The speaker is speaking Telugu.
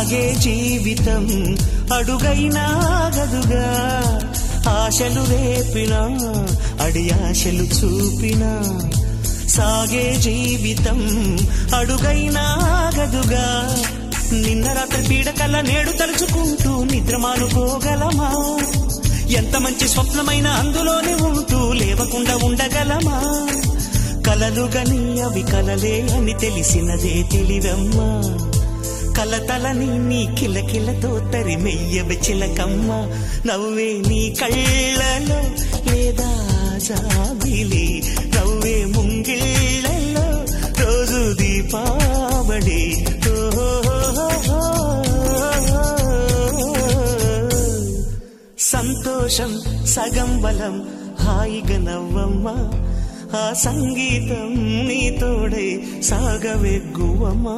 సాగే జీవితం అడుగైనా గదుగా ఆశలు రేపినా అడి ఆశలు చూపినా సాగే జీవితం అడుగైనా గదుగా నిన్న రాత్రి పీడకల్లా నేడు తలుచుకుంటూ నిద్రమానుకోగలమా ఎంత మంచి స్వప్నమైన అందులోనే ఉంటూ లేవకుండా ఉండగలమా కలలుగని అవి కలలే అని తెలిసినదే తెలివమ్మా కలతలని నీ కిలకిలతో తరిమెయ్యవి చిలకమ్మ నవ్వే నీ కళ్ళలో లేదా జాబిలి నవ్వే ముంగిళ్ళలో రోజు దీపావళి సంతోషం సగం బలం హాయిగా నవ్వమ్మా ఆ సంగీతం నీ తోడై సాగవెగ్గువమ్మా